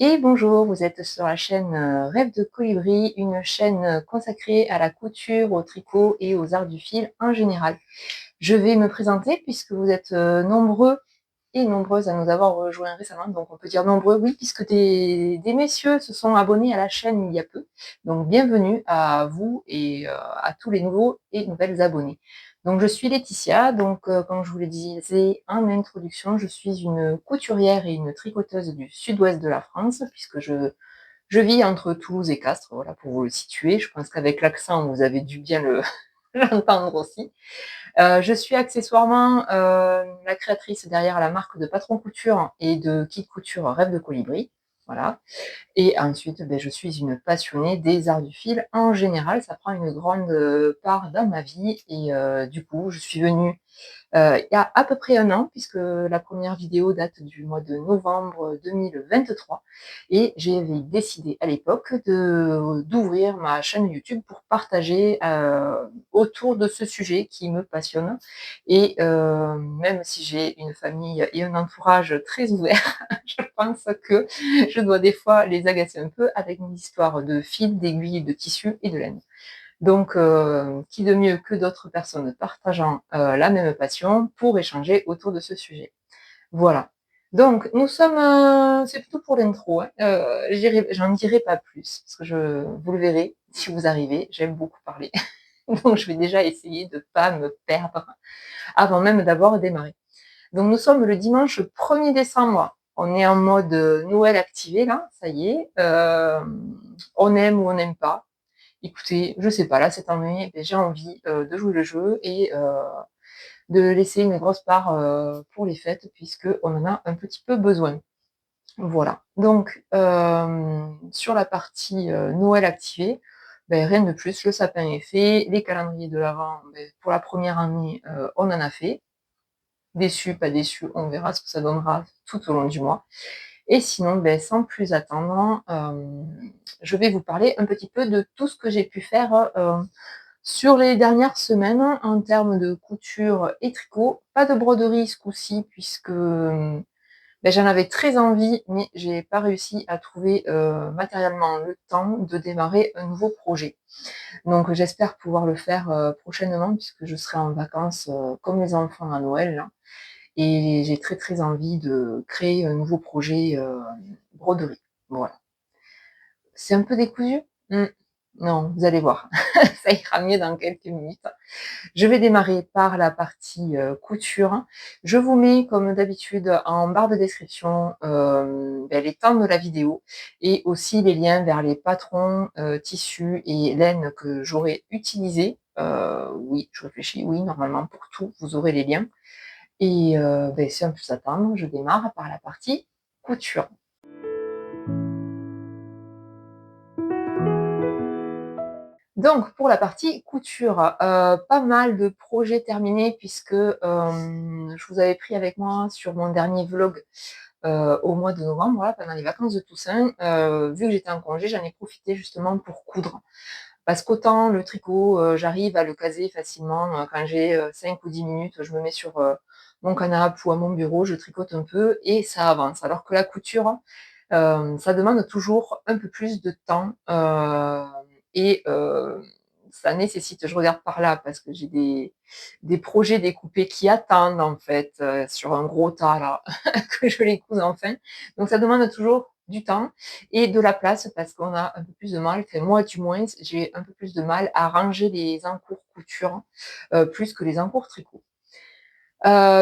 Et bonjour, vous êtes sur la chaîne Rêve de Colibri, une chaîne consacrée à la couture, au tricot et aux arts du fil en général. Je vais me présenter puisque vous êtes nombreux et nombreuses à nous avoir rejoints récemment, donc on peut dire nombreux, oui, puisque des messieurs se sont abonnés à la chaîne il y a peu. Donc bienvenue à vous et à tous les nouveaux et nouvelles abonnés. Donc je suis Laetitia, donc comme je vous le disais en introduction, je suis une couturière et une tricoteuse du sud-ouest de la France, puisque je vis entre Toulouse et Castres, voilà, pour vous le situer. Je pense qu'avec l'accent, vous avez dû bien l'entendre aussi. Je suis accessoirement la créatrice derrière la marque de Patron Couture et de Kit Couture Rêve de Colibri. Voilà. Et ensuite, je suis une passionnée des arts du fil en général. Ça prend une grande part dans ma vie. Et du coup, je suis venue il y a à peu près un an, puisque la première vidéo date du mois de novembre 2023. Et j'avais décidé à l'époque d'ouvrir ma chaîne YouTube pour partager autour de ce sujet qui me passionne. Et même si j'ai une famille et un entourage très ouverts, je pense que je dois des fois les agacer un peu avec une histoire de fil, d'aiguilles, de tissu et de laine. Donc, qui de mieux que d'autres personnes partageant la même passion pour échanger autour de ce sujet. Voilà. Donc, nous sommes, c'est plutôt pour l'intro, hein. J'en dirai pas plus, parce que vous le verrez si vous arrivez, j'aime beaucoup parler. Donc, je vais déjà essayer de ne pas me perdre avant même d'avoir démarré. Donc, nous sommes le dimanche 1er décembre. On est en mode Noël activé, là, ça y est. On aime ou on n'aime pas. Écoutez, je sais pas, là, cette année, j'ai envie de jouer le jeu et de laisser une grosse part pour les fêtes, puisqu'on en a un petit peu besoin. Voilà. Donc, sur la partie Noël activée, rien de plus, le sapin est fait, les calendriers de l'Avent, pour la première année, on en a fait. Déçu, pas déçu, on verra ce que ça donnera tout au long du mois. Et sinon, sans plus attendre, je vais vous parler un petit peu de tout ce que j'ai pu faire sur les dernières semaines en termes de couture et tricot. Pas de broderie ce coup-ci puisque j'en avais très envie, mais j'ai pas réussi à trouver matériellement le temps de démarrer un nouveau projet. Donc j'espère pouvoir le faire prochainement puisque je serai en vacances comme les enfants à Noël là. Et j'ai très très envie de créer un nouveau projet broderie. Voilà. C'est un peu décousu? Non, vous allez voir, ça ira mieux dans quelques minutes. Je vais démarrer par la partie couture. Je vous mets, comme d'habitude, en barre de description les temps de la vidéo et aussi les liens vers les patrons, tissus et laine que j'aurai utilisés. Oui, je réfléchis, oui, normalement pour tout, vous aurez les liens. Et sans plus attendre, je démarre par la partie couture. Donc pour la partie couture, pas mal de projets terminés puisque, je vous avais pris avec moi sur mon dernier vlog, au mois de novembre, voilà, pendant les vacances de Toussaint. Vu que j'étais en congé, j'en ai profité justement pour coudre. Parce qu'autant le tricot, j'arrive à le caser facilement, quand j'ai 5 ou 10 minutes, je me mets sur mon canapé ou à mon bureau, je tricote un peu et ça avance. Alors que la couture, ça demande toujours un peu plus de temps et ça nécessite, je regarde par là parce que j'ai des projets découpés qui attendent en fait sur un gros tas là, que je les couse enfin. Donc ça demande toujours du temps et de la place parce qu'on a un peu plus de mal, enfin moi du moins, j'ai un peu plus de mal à ranger les encours couture plus que les encours tricot.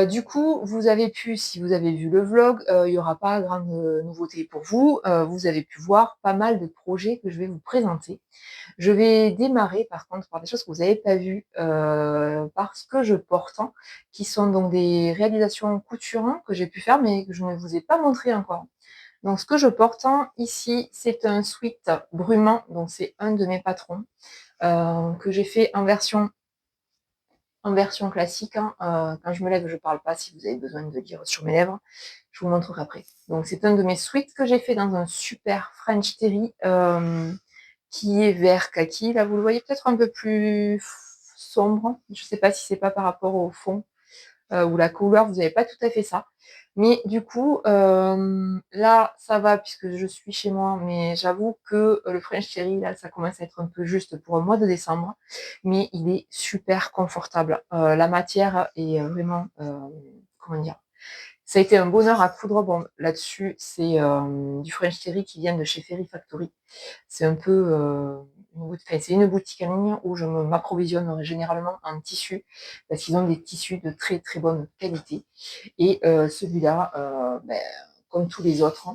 Du coup, vous avez pu, si vous avez vu le vlog, il y aura pas grande nouveauté pour vous. Vous avez pu voir pas mal de projets que je vais vous présenter. Je vais démarrer par contre par des choses que vous n'avez pas vues, par ce que je porte, hein, qui sont donc des réalisations couture hein, que j'ai pu faire, mais que je ne vous ai pas montré encore. Donc ce que je porte hein, ici, c'est un sweat brumant, donc c'est un de mes patrons, que j'ai fait en version classique, hein, quand je me lève, je parle pas, si vous avez besoin de lire sur mes lèvres, je vous montrerai après. Donc c'est un de mes sweats que j'ai fait dans un super French Terry, qui est vert kaki. Là, vous le voyez peut-être un peu plus sombre. Je sais pas si c'est pas par rapport au fond. où la couleur, vous n'avez pas tout à fait ça. Mais du coup, là, ça va puisque je suis chez moi, mais j'avoue que le French Terry, là, ça commence à être un peu juste pour le mois de décembre, mais il est super confortable. La matière est vraiment, comment dire? Ça a été un bonheur à coudre. Bon, là-dessus, c'est du French Terry qui vient de chez Ferry Factory. C'est un peu c'est une boutique en ligne où je m'approvisionne généralement en tissu parce qu'ils ont des tissus de très très bonne qualité. Et celui-là, comme tous les autres,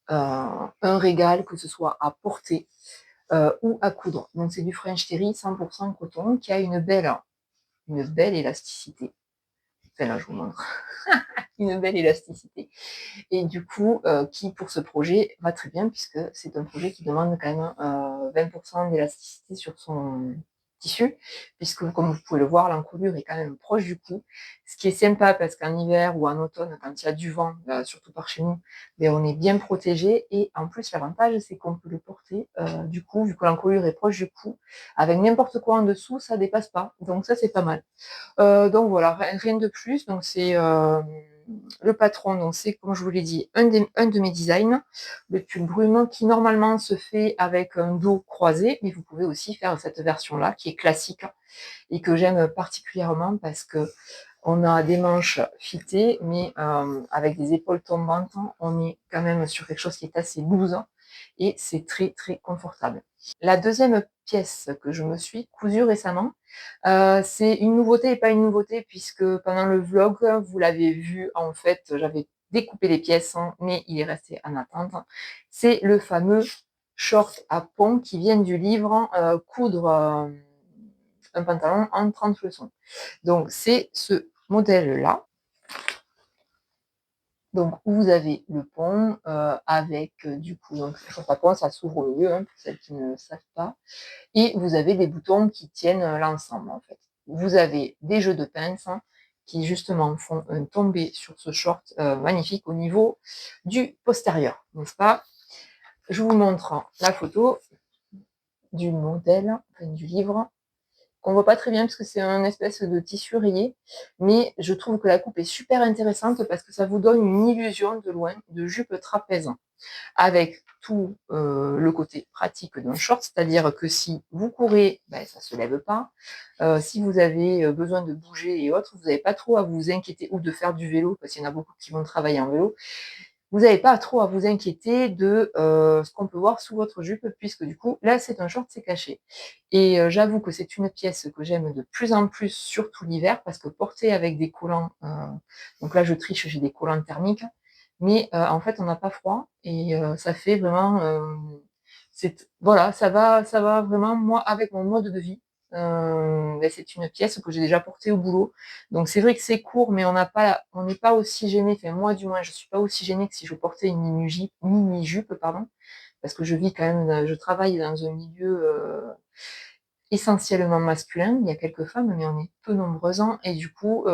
un régal, que ce soit à porter ou à coudre. Donc c'est du French Terry 100% coton qui a une belle élasticité. Enfin là, je vous montre. Une belle élasticité. Et du coup, qui pour ce projet va très bien puisque c'est un projet qui demande quand même 20% d'élasticité sur son tissu, puisque comme vous pouvez le voir, l'encolure est quand même proche du cou. Ce qui est sympa parce qu'en hiver ou en automne, quand il y a du vent, surtout par chez nous, ben, on est bien protégé. Et en plus, l'avantage, c'est qu'on peut le porter du coup, vu que l'encolure est proche du cou, avec n'importe quoi en dessous, ça dépasse pas. Donc ça, c'est pas mal. Donc voilà, rien de plus. Donc c'est le patron, donc c'est comme je vous l'ai dit, un de mes designs, le pull brume qui normalement se fait avec un dos croisé, mais vous pouvez aussi faire cette version-là qui est classique et que j'aime particulièrement parce que on a des manches fitées, mais avec des épaules tombantes, on est quand même sur quelque chose qui est assez loose et c'est très très confortable. La deuxième pièce que je me suis cousue récemment, c'est une nouveauté et pas une nouveauté puisque pendant le vlog, vous l'avez vu, en fait, j'avais découpé les pièces, mais il est resté en attente. C'est le fameux short à pont qui vient du livre Coudre un pantalon en 30 leçons. Donc c'est ce modèle-là. Donc, vous avez le pont avec du coup, donc le short à pont, ça s'ouvre au milieu, pour celles qui ne savent pas. Et vous avez des boutons qui tiennent l'ensemble, en fait. Vous avez des jeux de pinces qui, justement, font un tombé sur ce short magnifique au niveau du postérieur, n'est-ce pas? Je vous montre la photo du modèle, enfin, du livre, qu'on voit pas très bien parce que c'est un espèce de tissu rayé, mais je trouve que la coupe est super intéressante parce que ça vous donne une illusion de loin de jupe trapèze avec tout le côté pratique d'un short, c'est-à-dire que si vous courez, ben, ça se lève pas. Si vous avez besoin de bouger et autres, vous n'avez pas trop à vous inquiéter, ou de faire du vélo, parce qu'il y en a beaucoup qui vont travailler en vélo, vous n'avez pas trop à vous inquiéter de ce qu'on peut voir sous votre jupe, puisque du coup, là, c'est un short, c'est caché. Et j'avoue que c'est une pièce que j'aime de plus en plus, surtout l'hiver, parce que porter avec des collants, donc là, je triche, j'ai des collants thermiques, mais en fait, on n'a pas froid, et ça fait vraiment, voilà, ça va vraiment, moi, avec mon mode de vie. C'est une pièce que j'ai déjà portée au boulot. Donc c'est vrai que c'est court, mais on n'est pas aussi gêné. Enfin moi du moins, je suis pas aussi gênée que si je portais une mini jupe, pardon, parce que je vis quand même, je travaille dans un milieu essentiellement masculin. Il y a quelques femmes, mais on est peu nombreuses, et du coup,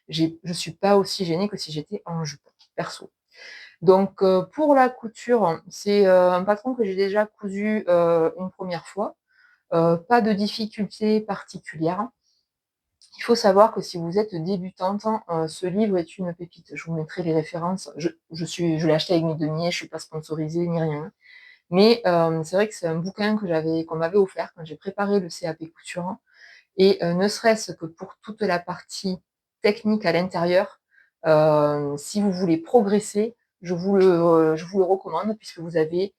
je suis pas aussi gênée que si j'étais en jupe, perso. Donc pour la couture, c'est un patron que j'ai déjà cousu une première fois. Pas de difficulté particulière. Il faut savoir que si vous êtes débutante, ce livre est une pépite. Je vous mettrai les références. Je l'ai acheté avec mes deniers, je suis pas sponsorisée ni rien. Mais c'est vrai que c'est un bouquin qu'on m'avait offert quand j'ai préparé le CAP couture. Et ne serait-ce que pour toute la partie technique à l'intérieur, si vous voulez progresser, je vous le recommande puisque vous avez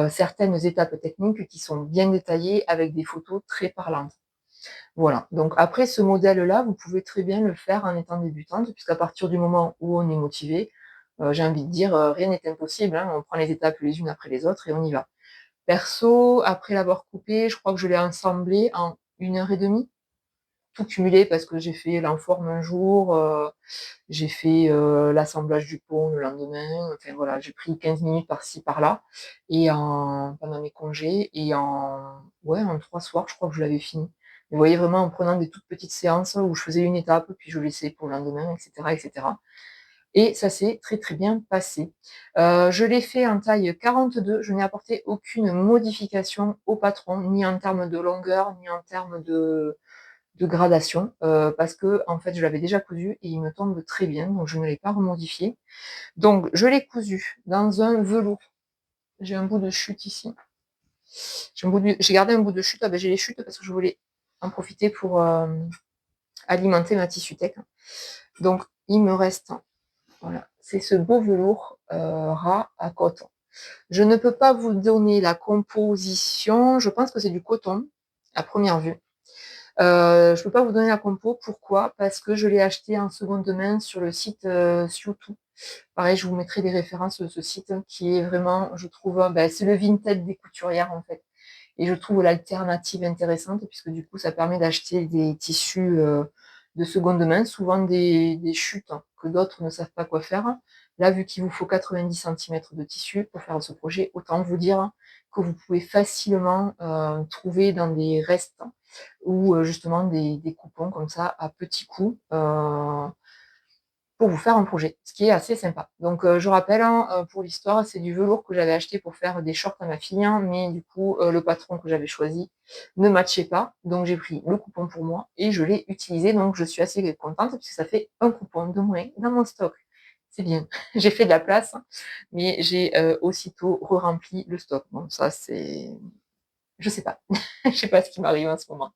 certaines étapes techniques qui sont bien détaillées avec des photos très parlantes. Voilà, donc après ce modèle-là, vous pouvez très bien le faire en étant débutante, puisqu'à partir du moment où on est motivé, j'ai envie de dire, rien n'est impossible, hein, on prend les étapes les unes après les autres et on y va. Perso, après l'avoir coupé, je crois que je l'ai assemblé en 1 heure et demie, tout cumulé parce que j'ai fait l'enforme un jour, j'ai fait l'assemblage du pont le lendemain, enfin voilà, j'ai pris 15 minutes par-ci par-là, et pendant mes congés, et en 3 soirs, je crois que je l'avais fini. Vous voyez, vraiment en prenant des toutes petites séances où je faisais une étape, puis je laissais pour le lendemain, etc., etc. Et ça s'est très très bien passé. Je l'ai fait en taille 42, je n'ai apporté aucune modification au patron, ni en termes de longueur, ni en termes de gradation, parce que en fait, je l'avais déjà cousu et il me tombe très bien, donc je ne l'ai pas remodifié. Donc je l'ai cousu dans un velours. J'ai un bout de chute ici. J'ai gardé un bout de chute, ah ben, j'ai les chutes parce que je voulais en profiter pour alimenter ma tissu tech. Donc il me reste, voilà, c'est ce beau velours ras à coton. Je ne peux pas vous donner la composition, je pense que c'est du coton à première vue. Je ne peux pas vous donner la compo, pourquoi? Parce que je l'ai acheté en seconde main sur le site Sioutou. Pareil, je vous mettrai des références de ce site qui est vraiment, je trouve, ben, c'est le Vinted des couturières en fait. Et je trouve l'alternative intéressante puisque du coup, ça permet d'acheter des tissus de seconde main, souvent des chutes que d'autres ne savent pas quoi faire. Là, vu qu'il vous faut 90 cm de tissu pour faire ce projet, autant vous dire que vous pouvez facilement trouver dans des restes ou justement des coupons comme ça à petits coups pour vous faire un projet, ce qui est assez sympa. Donc je rappelle, pour l'histoire, c'est du velours que j'avais acheté pour faire des shorts à ma fille, mais du coup, le patron que j'avais choisi ne matchait pas, donc j'ai pris le coupon pour moi et je l'ai utilisé, donc je suis assez contente puisque ça fait un coupon de moins dans mon stock. C'est bien, j'ai fait de la place, mais j'ai aussitôt re-rempli le stock. Bon, ça c'est... Je sais pas, je sais pas ce qui m'arrive en ce moment.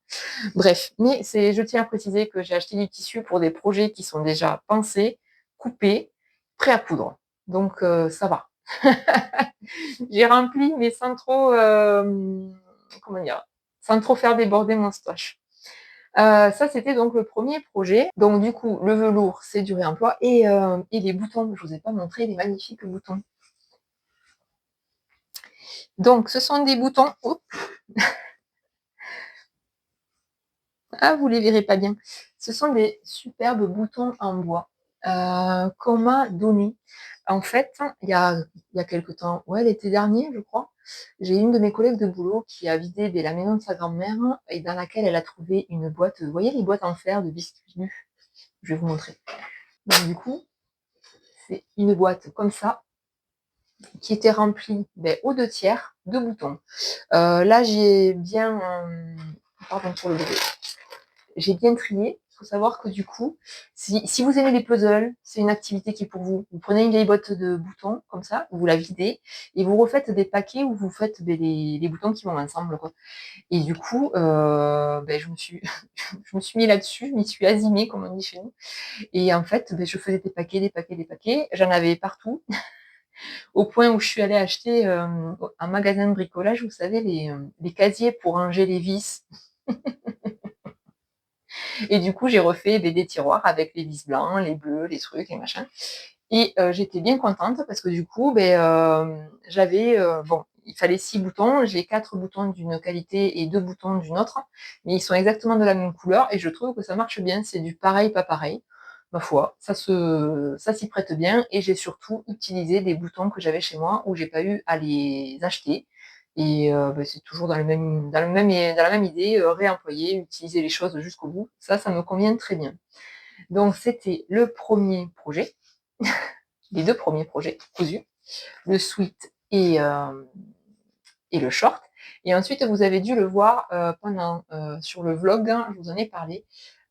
Bref, mais je tiens à préciser que j'ai acheté du tissu pour des projets qui sont déjà pensés, coupés, prêts à coudre. Donc ça va. J'ai rempli, mais sans trop, comment dire, sans trop faire déborder mon stash. Ça, c'était donc le premier projet. Donc du coup, le velours, c'est du réemploi. Et les boutons, je ne vous ai pas montré les magnifiques boutons. Donc, ce sont des boutons... Oups. Ah, vous les verrez pas bien. Ce sont des superbes boutons en bois qu'on m'a donné. En fait, il y a quelque temps, ouais, l'été dernier, je crois, j'ai une de mes collègues de boulot qui a vidé la maison de sa grand-mère et dans laquelle elle a trouvé une boîte. Vous voyez les boîtes en fer de biscuits nus? Je vais vous montrer. Donc du coup, c'est une boîte comme ça qui était remplie aux 2/3 de boutons. Là, j'ai bien, pardon pour le bruit. J'ai bien trié. Il faut savoir que du coup, si vous aimez les puzzles, c'est une activité qui est pour vous. Vous prenez une vieille boîte de boutons, comme ça, vous la videz, et vous refaites des paquets où vous faites les boutons qui vont ensemble, quoi. Et du coup, je me suis, je me suis mis là-dessus, je m'y suis azimée, comme on dit chez nous. Et en fait, je faisais des paquets, des paquets, des paquets. J'en avais partout, au point où je suis allée acheter un magasin de bricolage, vous savez, les casiers pour ranger les vis. Et du coup, j'ai refait des tiroirs avec les vis blancs, les bleus, les trucs, les machins. Et j'étais bien contente parce que du coup, j'avais, bon, il fallait 6 boutons. J'ai 4 boutons d'une qualité et 2 boutons d'une autre. Mais ils sont exactement de la même couleur et je trouve que ça marche bien. C'est du pareil, pas pareil. Ma foi, ça s'y prête bien. Et j'ai surtout utilisé des boutons que j'avais chez moi où j'ai pas eu à les acheter. Et c'est toujours dans la même idée, réemployer, utiliser les choses jusqu'au bout. Ça me convient très bien. Donc c'était le premier projet, les deux premiers projets cousus, le sweat et le short. Et ensuite, vous avez dû le voir sur le vlog, hein, je vous en ai parlé.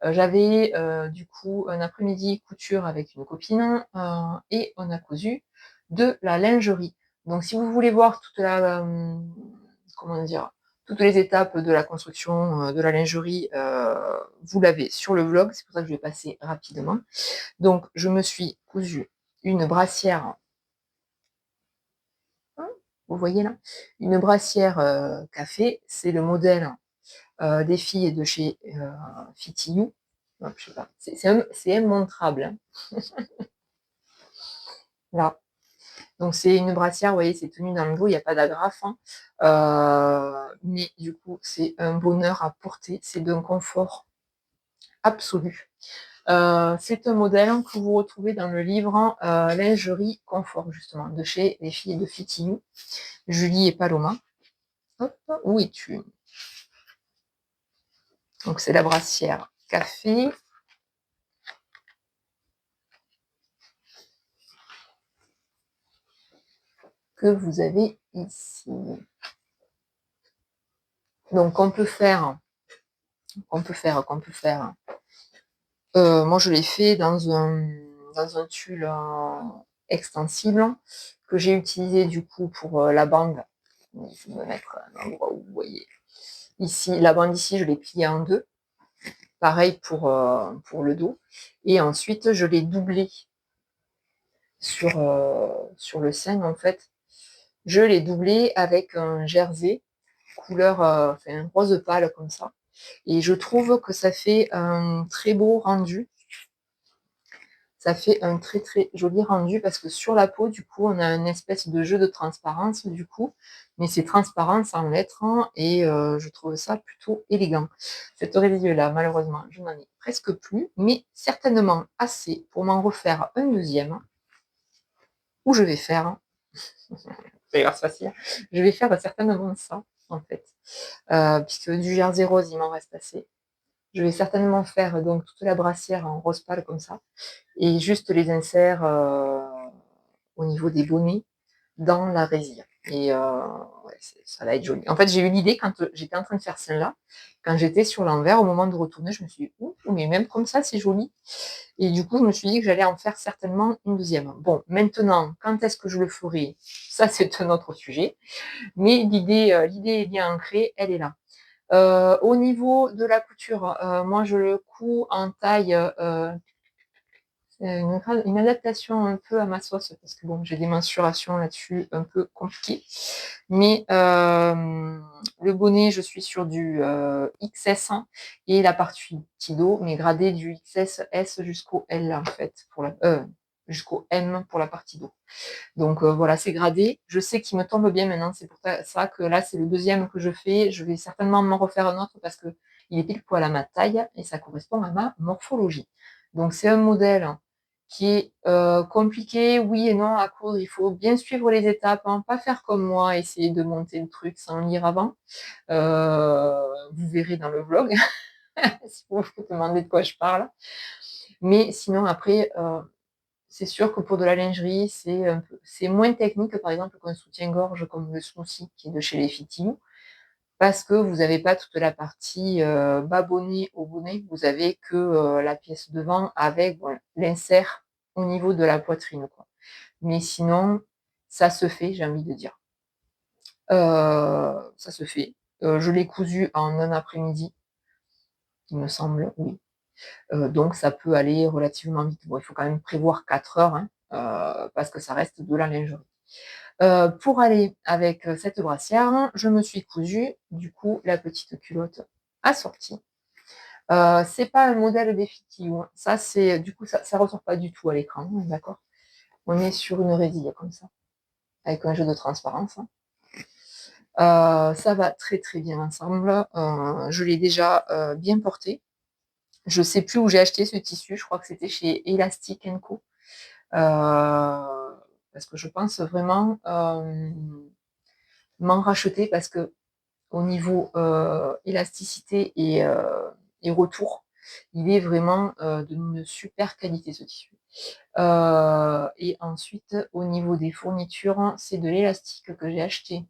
J'avais du coup un après-midi couture avec une copine et on a cousu de la lingerie. Donc si vous voulez voir comment dire, toutes les étapes de la construction de la lingerie, vous l'avez sur le vlog, c'est pour ça que je vais passer rapidement. Donc je me suis cousu une brassière, vous voyez là, une brassière café, c'est le modèle des filles de chez Fitty You. Je sais pas, c'est immontrable. Hein. Là. Donc c'est une brassière, vous voyez, c'est tenu dans le dos, il n'y a pas d'agrafe. Hein. Mais du coup, c'est un bonheur à porter, c'est d'un confort absolu. C'est un modèle que vous retrouvez dans le livre Lingerie Confort, justement, de chez les filles de Fitty You, Julie et Paloma. Hop, où es-tu? Donc c'est la brassière café. Que vous avez ici. Donc on peut faire qu'on peut faire. Moi, je l'ai fait dans un tulle extensible que j'ai utilisé du coup pour la bande. Je vais me mettre un endroit où vous voyez. Ici, la bande ici, je l'ai pliée en deux. Pareil pour le dos. Et ensuite, je l'ai doublé sur le sein, en fait. Je l'ai doublé avec un jersey couleur enfin, rose pâle comme ça. Et je trouve que ça fait un très beau rendu. Ça fait un très très joli rendu parce que sur la peau, du coup, on a une espèce de jeu de transparence, du coup, mais c'est transparent sans lettres et je trouve ça plutôt élégant. Cette oreiller-là, malheureusement, je n'en ai presque plus, mais certainement assez pour m'en refaire un deuxième où je vais faire, c'est grave facile, je vais faire certainement ça, en fait, puisque du jersey rose, il m'en reste assez. Je vais certainement faire donc toute la brassière en rose pâle comme ça et juste les inserts au niveau des bonnets dans la résille. Et ouais, ça va être joli. En fait, j'ai eu l'idée quand j'étais en train de faire celle-là, quand j'étais sur l'envers, au moment de retourner, je me suis dit, ouh, mais même comme ça, c'est joli. Et du coup, je me suis dit que j'allais en faire certainement une deuxième. Bon, maintenant, quand est-ce que je le ferai? Ça, c'est un autre sujet. Mais l'idée est bien ancrée, elle est là. Au niveau de la couture, moi je le couds en taille une adaptation un peu à ma sauce parce que bon, j'ai des mensurations là-dessus un peu compliquées. Mais le bonnet, je suis sur du XS et la partie dos, mais gradée du XS jusqu'au L en fait, jusqu'au M pour la partie dos. Donc voilà, c'est gradé. Je sais qu'il me tombe bien maintenant. C'est pour ça que là, c'est le deuxième que je fais. Je vais certainement m'en refaire un autre parce que il est pile poil à ma taille et ça correspond à ma morphologie. Donc c'est un modèle qui est compliqué, oui et non, à coudre. Il faut bien suivre les étapes, hein, pas faire comme moi, essayer de monter le truc sans lire avant. Vous verrez dans le vlog si vous vous demandez de quoi je parle. Mais sinon, après, c'est sûr que pour de la lingerie, c'est moins technique que par exemple qu'un soutien-gorge comme le Smoothie qui est de chez les Fitting, parce que vous n'avez pas toute la partie bas bonnet au bonnet, vous avez que la pièce devant avec voilà, l'insert au niveau de la poitrine, quoi. Mais sinon, ça se fait, j'ai envie de dire. Ça se fait. Je l'ai cousu en un après-midi, il me semble, oui. Donc ça peut aller relativement vite. Bon, il faut quand même prévoir 4 heures, hein, parce que ça reste de la lingerie. Pour aller avec cette brassière, je me suis cousu du coup la petite culotte assortie. C'est pas un modèle des Fitio, hein. Ça c'est du coup ça ressort pas du tout à l'écran, hein, d'accord? On est sur une résille comme ça, avec un jeu de transparence, hein. Ça va très très bien ensemble. Je l'ai déjà bien porté. Je sais plus où j'ai acheté ce tissu, je crois que c'était chez Elastic Co. Parce que je pense vraiment m'en racheter parce que au niveau élasticité et retour, il est vraiment d'une super qualité ce tissu. Et ensuite, au niveau des fournitures, c'est de l'élastique que j'ai acheté.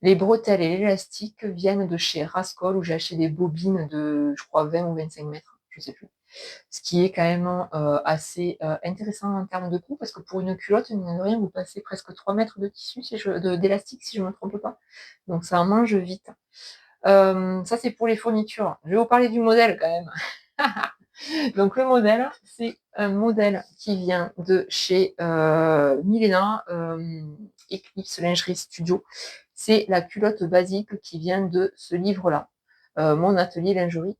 Les bretelles et l'élastique viennent de chez Rascol où j'ai acheté des bobines de, je crois, 20 ou 25 mètres, je sais plus. Ce qui est quand même assez intéressant en termes de coût, parce que pour une culotte, mine de rien, vous passez presque 3 mètres de tissu, d'élastique, si je ne me trompe pas. Donc ça en mange vite. Ça, c'est pour les fournitures. Je vais vous parler du modèle quand même. Donc le modèle, c'est un modèle qui vient de chez Milena, Eclipse Lingerie Studio. C'est la culotte basique qui vient de ce livre-là, Mon atelier lingerie.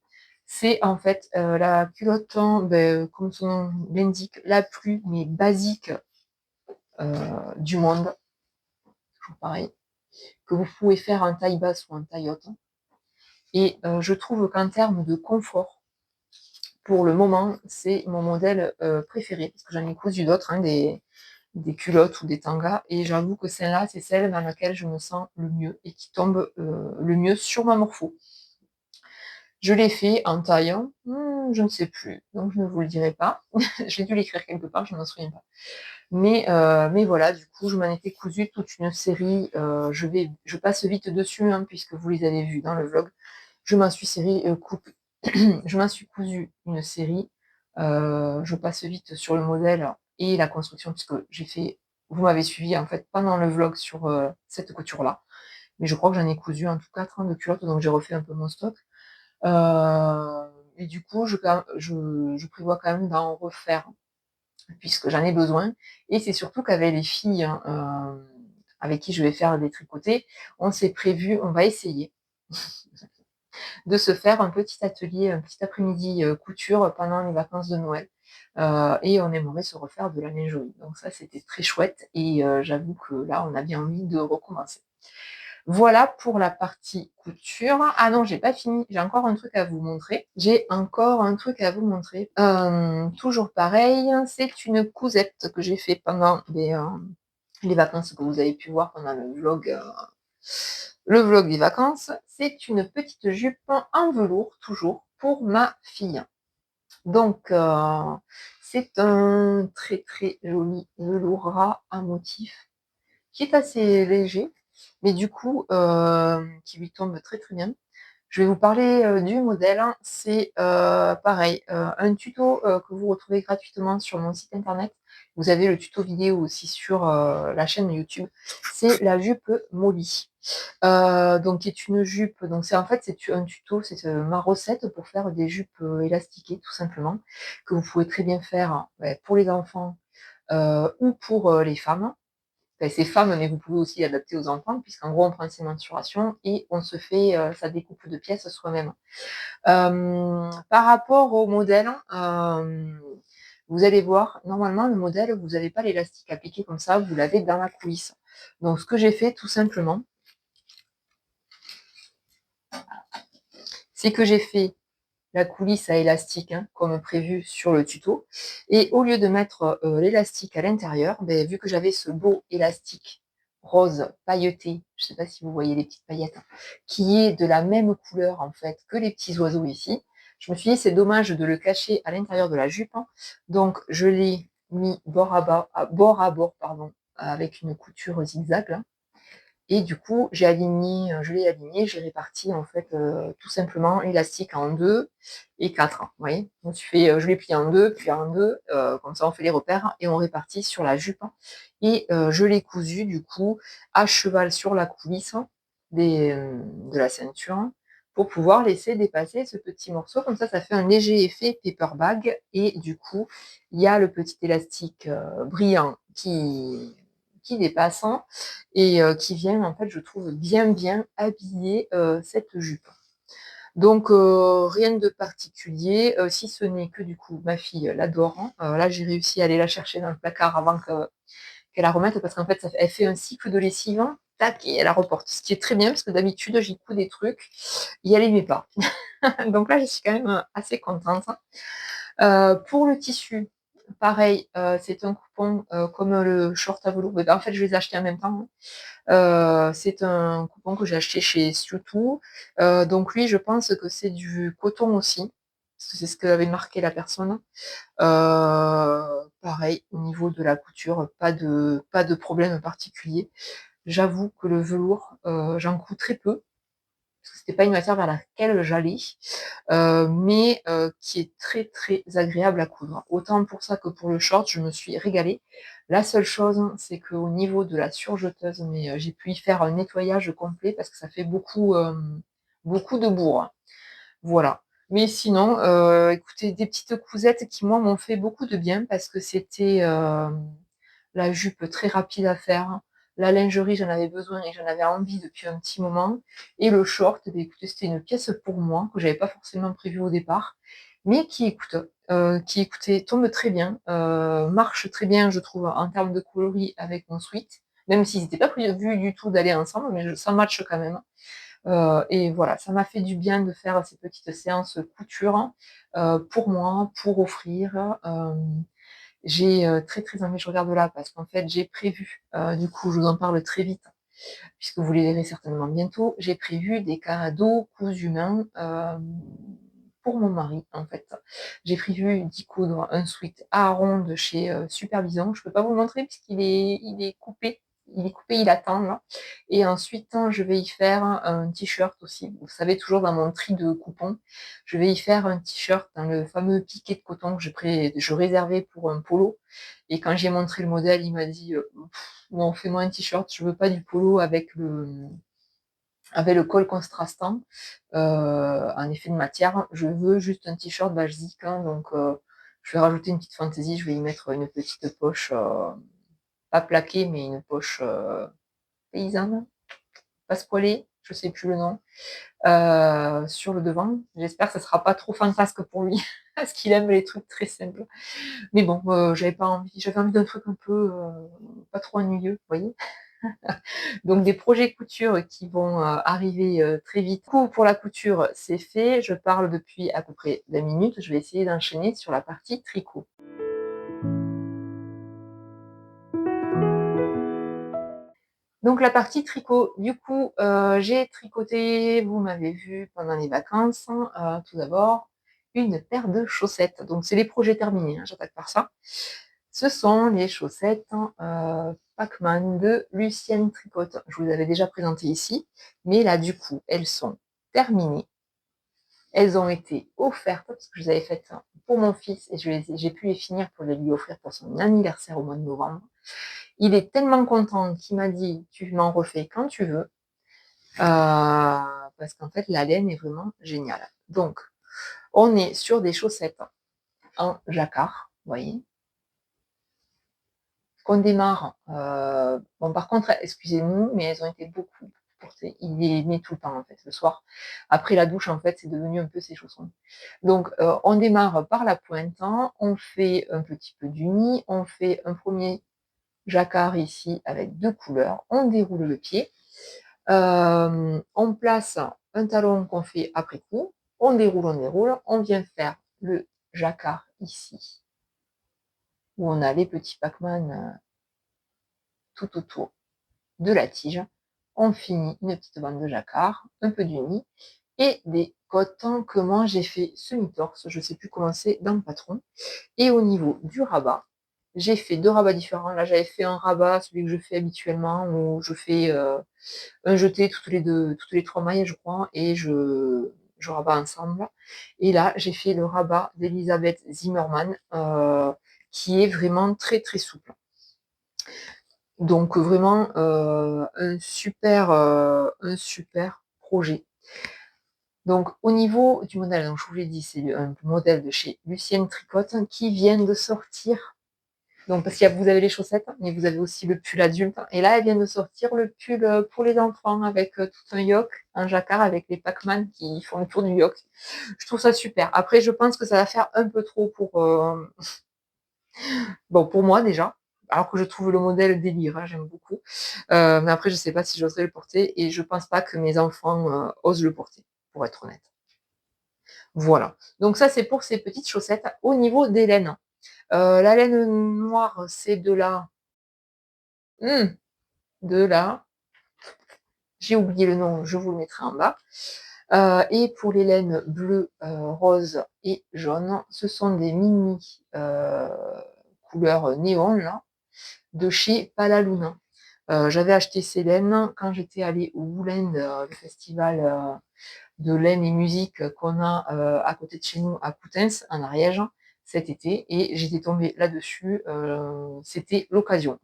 C'est en fait la culotte, comme son nom l'indique, la plus mais basique du monde. Toujours pareil. Que vous pouvez faire en taille basse ou en taille haute. Et je trouve qu'en termes de confort, pour le moment, c'est mon modèle préféré, parce que j'en ai cousu d'autres, hein, des culottes ou des tangas, et j'avoue que celle-là, c'est celle dans laquelle je me sens le mieux et qui tombe le mieux sur ma morpho. Je l'ai fait en taille, je ne sais plus, donc je ne vous le dirai pas. J'ai dû l'écrire quelque part, je ne m'en souviens pas. Mais voilà, du coup, je m'en étais cousu toute une série. Je passe vite dessus, hein, puisque vous les avez vus dans le vlog. Je m'en suis je m'en suis cousu une série. Je passe vite sur le modèle et la construction puisque vous m'avez suivi en fait pendant le vlog sur cette couture-là. Mais je crois que j'en ai cousu en tout cas 30 de culottes, donc j'ai refait un peu mon stock. Et du coup, je prévois quand même d'en refaire puisque j'en ai besoin. Et c'est surtout qu'avec les filles avec qui je vais faire des tricotés, on s'est prévu, on va essayer de se faire un petit atelier, un petit après-midi couture pendant les vacances de Noël. Et on aimerait se refaire de la lingerie. Donc ça, c'était très chouette et j'avoue que là, on a bien envie de recommencer. Voilà pour la partie couture. Ah non, j'ai pas fini. J'ai encore un truc à vous montrer. Toujours pareil, c'est une cousette que j'ai fait pendant les vacances que vous avez pu voir pendant le vlog des vacances. C'est une petite jupe en velours, toujours, pour ma fille. Donc, c'est un très très joli velours ras à motif qui est assez léger, mais du coup, qui lui tombe très très bien. Je vais vous parler du modèle. C'est pareil, un tuto que vous retrouvez gratuitement sur mon site internet. Vous avez le tuto vidéo aussi sur la chaîne YouTube. C'est la jupe Molly. Donc, qui est une jupe. Donc, c'est en fait c'est un tuto, c'est ma recette pour faire des jupes élastiquées, tout simplement, que vous pouvez très bien faire pour les enfants ou pour les femmes. Enfin, c'est femmes, mais vous pouvez aussi l'adapter aux enfants, puisqu'en gros, on prend ses mensurations et on se fait sa découpe de pièces soi-même. Par rapport au modèle, vous allez voir, normalement, le modèle, vous n'avez pas l'élastique appliqué comme ça, vous l'avez dans la coulisse. Donc, ce que j'ai fait, tout simplement, c'est que j'ai fait la coulisse à élastique, hein, comme prévu sur le tuto. Et au lieu de mettre l'élastique à l'intérieur, ben, vu que j'avais ce beau élastique rose pailleté, je ne sais pas si vous voyez les petites paillettes, hein, qui est de la même couleur en fait que les petits oiseaux ici, je me suis dit c'est dommage de le cacher à l'intérieur de la jupe. Hein. Donc je l'ai mis bord à bord, pardon, avec une couture zigzag. Là. Et du coup, je l'ai aligné, j'ai réparti en fait tout simplement l'élastique en 2 et 4. Vous voyez, je l'ai plié en 2, puis en 2, comme ça on fait les repères et on répartit sur la jupe. Et je l'ai cousu du coup à cheval sur la coulisse de la ceinture pour pouvoir laisser dépasser ce petit morceau. Comme ça fait un léger effet paper bag. Et du coup, il y a le petit élastique brillant qui dépasse et qui vient, en fait, je trouve, bien habiller cette jupe. Donc, rien de particulier, si ce n'est que, du coup, ma fille l'adore. Hein. Là, j'ai réussi à aller la chercher dans le placard avant qu'elle la remette, parce qu'en fait, elle fait un cycle de lessive, hein, tac, et elle la reporte. Ce qui est très bien, parce que d'habitude, j'y couds des trucs, et elle aimait pas. Donc là, je suis quand même assez contente. Pour le tissu, pareil, c'est un coupon comme le short à velours. En fait, je les ai achetés en même temps. Hein. C'est un coupon que j'ai acheté chez Sioux. Donc lui, je pense que c'est du coton aussi, parce que c'est ce qu'avait marqué la personne. Pareil, au niveau de la couture, pas de problème particulier. J'avoue que le velours, j'en couds très peu, parce que c'était pas une matière vers laquelle j'allais, mais qui est très très agréable à coudre. Autant pour ça que pour le short, je me suis régalée. La seule chose, c'est qu'au niveau de la surjeteuse, mais j'ai pu y faire un nettoyage complet parce que ça fait beaucoup de bourre. Voilà. Mais sinon, écoutez, des petites cousettes qui, moi, m'ont fait beaucoup de bien parce que c'était la jupe très rapide à faire. La lingerie, j'en avais besoin et j'en avais envie depuis un petit moment. Et le short, eh écoutez, c'était une pièce pour moi que j'avais pas forcément prévu au départ, mais qui écoutez, tombe très bien, marche très bien, je trouve, en termes de coloris avec mon sweat, même s'ils n'étaient pas prévus du tout d'aller ensemble, mais ça matche quand même. Et voilà, ça m'a fait du bien de faire ces petites séances couture pour moi, pour offrir. J'ai très très envie, je regarde là, parce qu'en fait j'ai prévu, du coup je vous en parle très vite, puisque vous les verrez certainement bientôt, j'ai prévu des cadeaux cousus main pour mon mari en fait. J'ai prévu d'y coudre un sweat à rond de chez Supervision. Je ne peux pas vous le montrer puisqu'il est coupé, il est coupé, il attend là. Et ensuite, je vais y faire un t-shirt aussi. Vous savez, toujours dans mon tri de coupons, je vais y faire un t-shirt dans le fameux piqué de coton que je réservais pour un polo. Et quand j'ai montré le modèle, il m'a dit bon, fais-moi un t-shirt, je veux pas du polo avec le col contrastant en effet de matière. Je veux juste un t-shirt basique, hein, donc je vais rajouter une petite fantaisie, je vais y mettre une petite poche, pas plaquée, mais une poche paysanne, passepoilée, je sais plus le nom, sur le devant. J'espère que ça sera pas trop fantasque pour lui, parce qu'il aime les trucs très simples. Mais bon, j'avais envie d'un truc un peu pas trop ennuyeux, vous voyez. Donc des projets couture qui vont arriver très vite. Du coup, pour la couture, c'est fait. Je parle depuis à peu près 20 minutes. Je vais essayer d'enchaîner sur la partie tricot. Donc la partie tricot, du coup, j'ai tricoté, vous m'avez vu pendant les vacances, tout d'abord, une paire de chaussettes. Donc c'est les projets terminés, hein, j'attaque par ça. Ce sont les chaussettes Pac-Man de Lucienne Tricotte. Je vous les avais déjà présentées ici, mais là, du coup, elles sont terminées. Elles ont été offertes, parce que je les avais faites pour mon fils, et j'ai pu les finir pour les lui offrir pour son anniversaire au mois de novembre. Il est tellement content qu'il m'a dit, tu m'en refais quand tu veux, parce qu'en fait, la laine est vraiment géniale. Donc, on est sur des chaussettes en jacquard, vous voyez, qu'on démarre. Bon, par contre, excusez-nous, mais elles ont été beaucoup portées. Il les met tout le temps, en fait, le soir. Après la douche, en fait, c'est devenu un peu ses chaussons. Donc, on démarre par la pointe, on fait un petit peu d'uni, on fait un premier jacquard ici avec 2 couleurs, on déroule le pied, on place un talon qu'on fait après coup, on déroule, on vient faire le jacquard ici, où on a les petits Pac-Man tout autour de la tige. On finit une petite bande de jacquard, un peu d'uni et des côtes que moi j'ai fait semi-torse, je ne sais plus comment c'est dans le patron. Et au niveau du rabat, j'ai fait 2 rabats différents. Là, j'avais fait un rabat, celui que je fais habituellement, où je fais un jeté toutes les 3 mailles, je crois, et je rabats ensemble. Et là, j'ai fait le rabat d'Elisabeth Zimmermann, qui est vraiment très très souple. Donc vraiment un super projet. Donc au niveau du modèle, donc je vous l'ai dit, c'est un modèle de chez Lucienne Tricotte qui vient de sortir. Donc parce que vous avez les chaussettes, mais vous avez aussi le pull adulte. Et là, elle vient de sortir le pull pour les enfants avec tout un yoke, un jacquard avec les Pac-Man qui font le tour du yoke. Je trouve ça super. Après, je pense que ça va faire un peu trop bon, pour moi déjà, alors que je trouve le modèle délire, hein, j'aime beaucoup. Mais après, je ne sais pas si j'oserais le porter et je ne pense pas que mes enfants osent le porter, pour être honnête. Voilà. Donc ça, c'est pour ces petites chaussettes. Au niveau des laines, la laine noire, c'est de la, j'ai oublié le nom, je vous le mettrai en bas. Et pour les laines bleues, rose et jaune, ce sont des mini couleurs néon là, de chez Palaluna. J'avais acheté ces laines quand j'étais allée au Woolend, le festival de laine et musique qu'on a à côté de chez nous à Coutances, en Ariège, cet été, et j'étais tombée là-dessus, c'était l'occasion.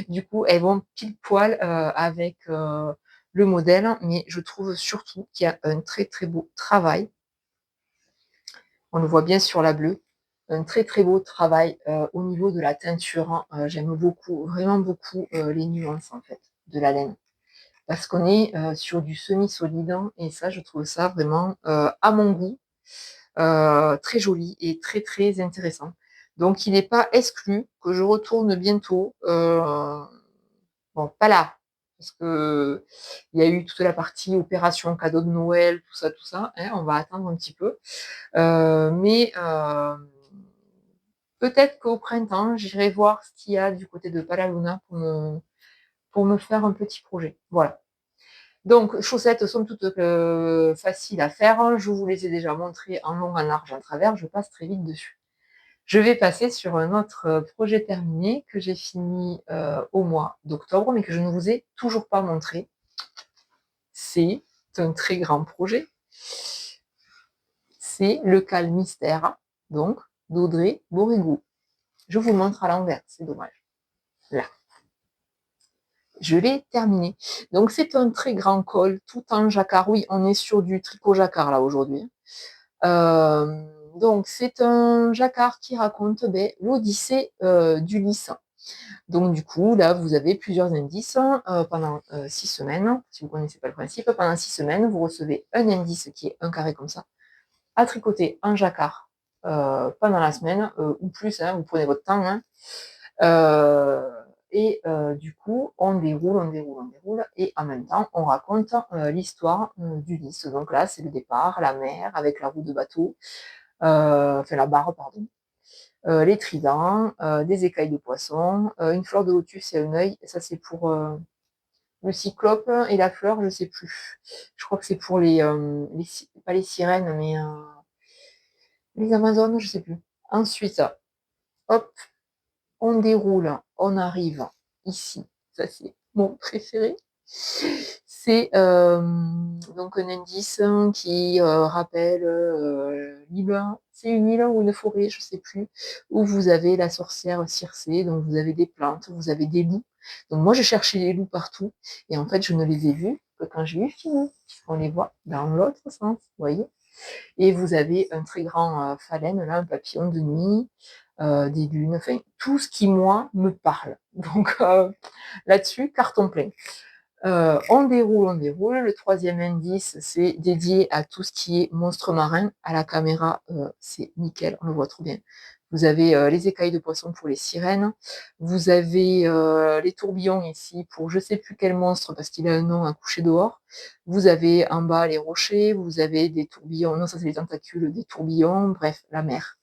Du coup, elles vont pile poil avec le modèle, mais je trouve surtout qu'il y a un très très beau travail. On le voit bien sur la bleue, un très très beau travail au niveau de la teinture. J'aime beaucoup, vraiment beaucoup les nuances en fait de la laine. Parce qu'on est sur du semi-solide et ça, je trouve ça vraiment, à mon goût, très joli et très très intéressant. Donc il n'est pas exclu que je retourne bientôt, bon, pas là, parce que il y a eu toute la partie opération cadeau de Noël, tout ça, hein, on va attendre un petit peu. Mais peut-être qu'au printemps, j'irai voir ce qu'il y a du côté de Palaluna pour me faire un petit projet. Voilà. Donc, chaussettes sont toutes faciles à faire. Je vous les ai déjà montrées en long, en large, en travers. Je passe très vite dessus. Je vais passer sur un autre projet terminé que j'ai fini au mois d'octobre, mais que je ne vous ai toujours pas montré. C'est un très grand projet. C'est le Cal Mystère, donc d'Audrey Borigou. Je vous le montre à l'envers, c'est dommage. Là. Je l'ai terminé. Donc c'est un très grand col, tout en jacquard. Oui, on est sur du tricot jacquard là aujourd'hui. Donc c'est un jacquard qui raconte l'Odyssée d'Ulysse. Donc du coup, là, vous avez plusieurs indices pendant 6 semaines. Si vous ne connaissez pas le principe, pendant 6 semaines, vous recevez un indice qui est un carré comme ça, à tricoter en jacquard pendant la semaine, ou plus, hein, vous prenez votre temps. Hein. Du coup, on déroule, et en même temps, on raconte l'histoire d'Ulysse. Donc là, c'est le départ, la mer, avec la roue de bateau, enfin la barre, pardon, les tridents, des écailles de poisson, une fleur de lotus et un œil. Ça, c'est pour le cyclope, et la fleur, je sais plus. Je crois que c'est pour pas les sirènes, mais les Amazones, je sais plus. Ensuite, hop, on déroule, on arrive ici. Ça, c'est mon préféré. C'est donc un indice qui rappelle l'île. C'est une île ou une forêt, je ne sais plus, où vous avez la sorcière Circé. Donc vous avez des plantes, vous avez des loups. Donc moi, je cherchais les loups partout. Et en fait, je ne les ai vus que quand j'ai eu fini. On les voit dans l'autre sens, vous voyez. Et vous avez un très grand phalène, là, un papillon de nuit, des lunes, enfin, tout ce qui, moi, me parle. Donc là-dessus, carton plein. On déroule. Le troisième indice, c'est dédié à tout ce qui est monstre marin. À la caméra, c'est nickel, on le voit trop bien. Vous avez les écailles de poisson pour les sirènes. Vous avez les tourbillons ici pour je sais plus quel monstre parce qu'il a un nom à coucher dehors. Vous avez en bas les rochers. Vous avez des tourbillons. Non, ça c'est les tentacules des tourbillons. Bref, la mer.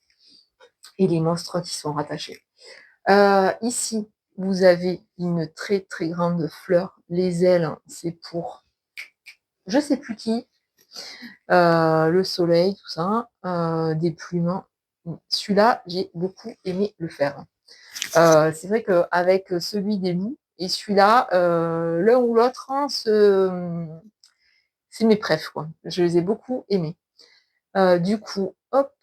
Et les monstres qui sont rattachés. Ici, vous avez une très très grande fleur. Les ailes, c'est pour je sais plus qui. Le soleil, tout ça. Des plumes. Celui-là, j'ai beaucoup aimé le faire. C'est vrai qu'avec celui des loups et celui-là, l'un ou l'autre, hein, c'est mes préfs, quoi. Je les ai beaucoup aimés. Du coup, hop,